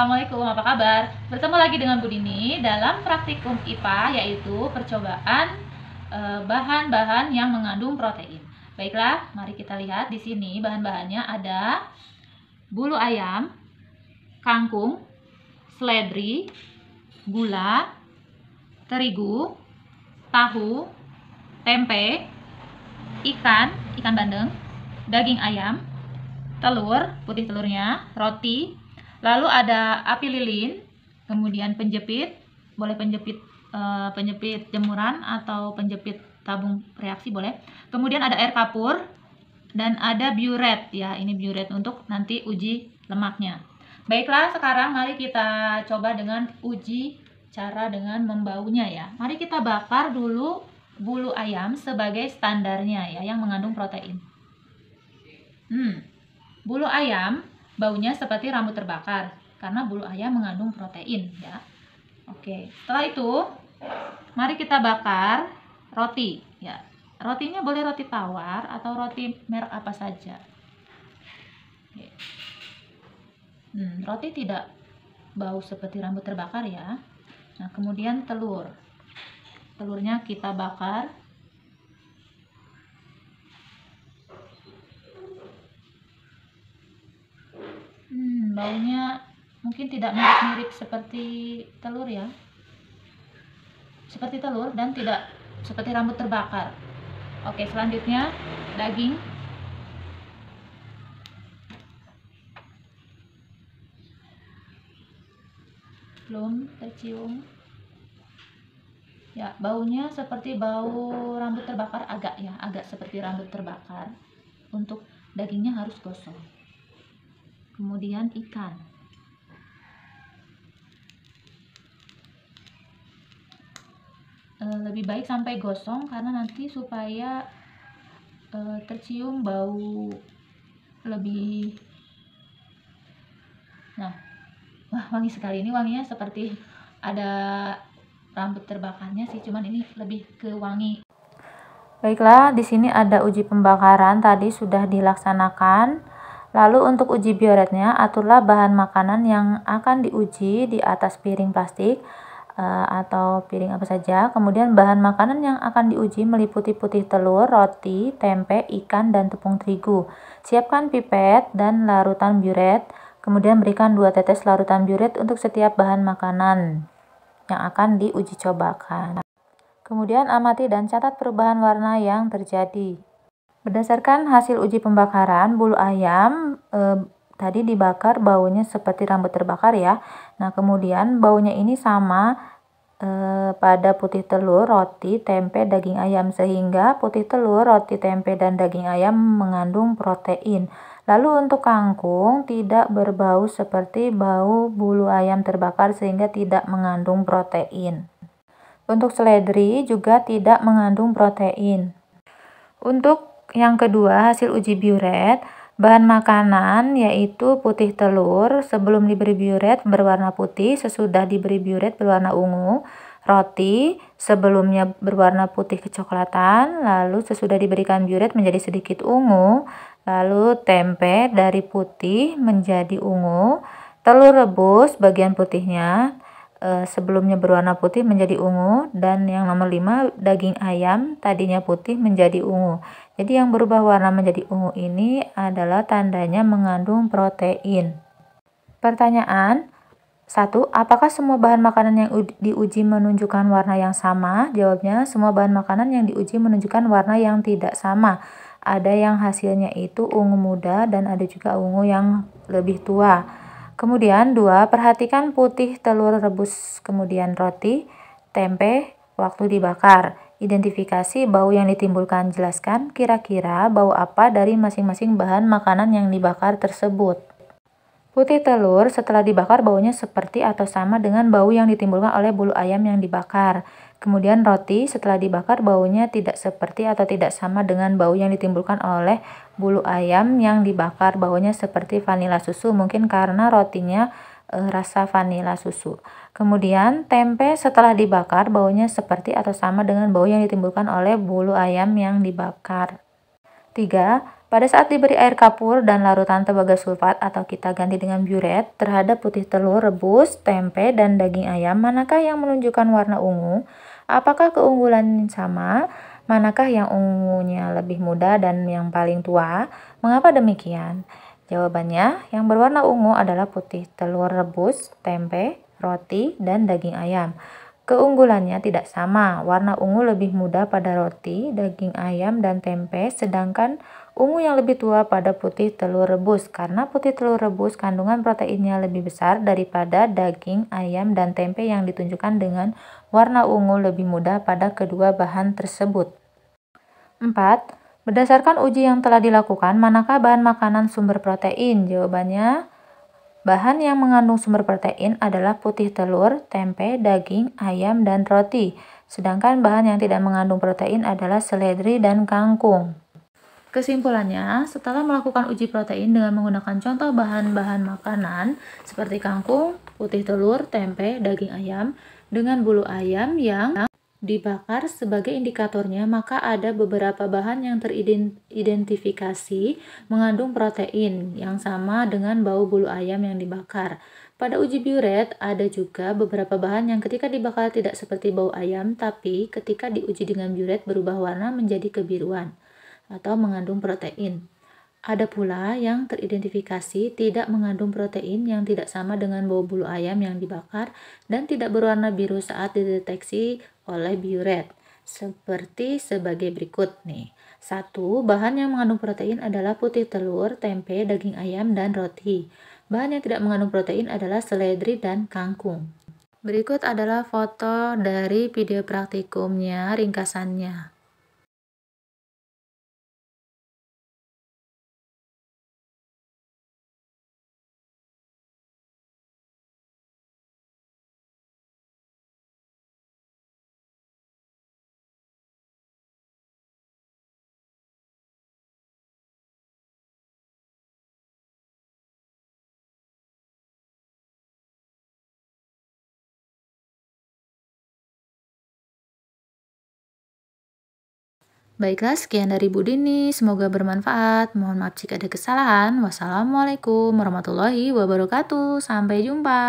Assalamualaikum, apa kabar? Bertemu lagi dengan Bu Dini dalam praktikum IPA, yaitu percobaan bahan-bahan yang mengandung protein. Baiklah, mari kita lihat di sini bahan-bahannya ada bulu ayam, kangkung, seledri, gula, terigu, tahu, tempe, ikan bandeng, daging ayam, telur, putih telurnya, roti, lalu ada api lilin, kemudian penjepit, boleh penjepit jemuran atau penjepit tabung reaksi boleh. Kemudian ada air kapur dan ada biuret ya, ini biuret untuk nanti uji lemaknya. Baiklah, sekarang mari kita coba dengan uji cara dengan membaunya ya. Mari kita bakar dulu bulu ayam sebagai standarnya ya, yang mengandung protein. Bulu ayam baunya seperti rambut terbakar karena bulu ayam mengandung protein ya. Oke, setelah itu mari kita bakar roti ya. Rotinya boleh roti tawar atau roti merek apa saja. Oke. Roti tidak bau seperti rambut terbakar ya. Nah, kemudian telurnya kita bakar. Baunya mungkin tidak mirip-mirip seperti telur ya, seperti telur dan tidak seperti rambut terbakar. Oke, selanjutnya daging. Belum tercium ya, baunya seperti bau rambut terbakar, agak seperti rambut terbakar. Untuk dagingnya harus gosong. Kemudian ikan. Lebih baik sampai gosong karena nanti supaya tercium bau lebih. Nah, wah, wangi sekali. Ini wanginya seperti ada rambut terbakarnya sih, cuman ini lebih ke wangi. Baiklah, di sini ada uji pembakaran tadi sudah dilaksanakan. Lalu untuk uji bioretnya, aturlah bahan makanan yang akan diuji di atas piring plastik atau piring apa saja. Kemudian bahan makanan yang akan diuji meliputi putih telur, roti, tempe, ikan, dan tepung terigu. Siapkan pipet dan larutan bioret. Kemudian berikan 2 tetes larutan bioret untuk setiap bahan makanan yang akan diuji cobakan. Kemudian amati dan catat perubahan warna yang terjadi. Berdasarkan hasil uji pembakaran, bulu ayam tadi dibakar baunya seperti rambut terbakar ya. Nah, kemudian baunya ini sama pada putih telur, roti, tempe, daging ayam, sehingga putih telur, roti, tempe, dan daging ayam mengandung protein. Lalu untuk kangkung tidak berbau seperti bau bulu ayam terbakar sehingga tidak mengandung protein. Untuk seledri juga tidak mengandung protein. Untuk yang kedua, hasil uji bioret, bahan makanan yaitu putih telur sebelum diberi bioret berwarna putih, sesudah diberi bioret berwarna ungu, roti sebelumnya berwarna putih kecoklatan, lalu sesudah diberikan bioret menjadi sedikit ungu, lalu tempe dari putih menjadi ungu, telur rebus bagian putihnya sebelumnya berwarna putih menjadi ungu, dan yang nomor 5 daging ayam tadinya putih menjadi ungu. Jadi yang berubah warna menjadi ungu ini adalah tandanya mengandung protein. Pertanyaan 1. Apakah semua bahan makanan yang diuji menunjukkan warna yang sama? Jawabnya, semua bahan makanan yang diuji menunjukkan warna yang tidak sama. Ada yang hasilnya itu ungu muda dan ada juga ungu yang lebih tua. Kemudian 2. Perhatikan putih telur rebus, kemudian roti, tempe waktu dibakar. Identifikasi bau yang ditimbulkan. Jelaskan kira-kira bau apa dari masing-masing bahan makanan yang dibakar tersebut. Putih telur setelah dibakar baunya seperti atau sama dengan bau yang ditimbulkan oleh bulu ayam yang dibakar. Kemudian roti setelah dibakar baunya tidak seperti atau tidak sama dengan bau yang ditimbulkan oleh bulu ayam yang dibakar. Baunya seperti vanila susu, mungkin karena rotinya rasa vanila susu. Kemudian tempe setelah dibakar baunya seperti atau sama dengan bau yang ditimbulkan oleh bulu ayam yang dibakar. 3. Pada saat diberi air kapur dan larutan tembaga sulfat atau kita ganti dengan biuret terhadap putih telur rebus, tempe, dan daging ayam, manakah yang menunjukkan warna ungu? Apakah keunggulan sama? Manakah yang ungunya lebih muda dan yang paling tua? Mengapa demikian? Jawabannya, yang berwarna ungu adalah putih telur rebus, tempe, roti, dan daging ayam. Keunggulannya tidak sama, warna ungu lebih muda pada roti, daging ayam, dan tempe, sedangkan ungu yang lebih tua pada putih telur rebus, karena putih telur rebus kandungan proteinnya lebih besar daripada daging ayam dan tempe yang ditunjukkan dengan warna ungu lebih muda pada kedua bahan tersebut. 4. Berdasarkan uji yang telah dilakukan, manakah bahan makanan sumber protein? Jawabannya, bahan yang mengandung sumber protein adalah putih telur, tempe, daging, ayam, dan roti. Sedangkan bahan yang tidak mengandung protein adalah seledri dan kangkung. Kesimpulannya, setelah melakukan uji protein dengan menggunakan contoh bahan-bahan makanan seperti kangkung, putih telur, tempe, daging ayam, dengan bulu ayam yang dibakar sebagai indikatornya, maka ada beberapa bahan yang teridentifikasi mengandung protein yang sama dengan bau bulu ayam yang dibakar. Pada uji biuret, ada juga beberapa bahan yang ketika dibakar tidak seperti bau ayam, tapi ketika diuji dengan biuret berubah warna menjadi kebiruan atau mengandung protein. Ada pula yang teridentifikasi tidak mengandung protein yang tidak sama dengan bau bulu ayam yang dibakar dan tidak berwarna biru saat dideteksi oleh biuret. Seperti sebagai berikut nih. 1. Bahan yang mengandung protein adalah putih telur, tempe, daging ayam, dan roti. Bahan yang tidak mengandung protein adalah seledri dan kangkung. Berikut adalah foto dari video praktikumnya, ringkasannya. Baiklah, sekian dari Bu Dini. Semoga bermanfaat. Mohon maaf jika ada kesalahan. Wassalamualaikum warahmatullahi wabarakatuh. Sampai jumpa.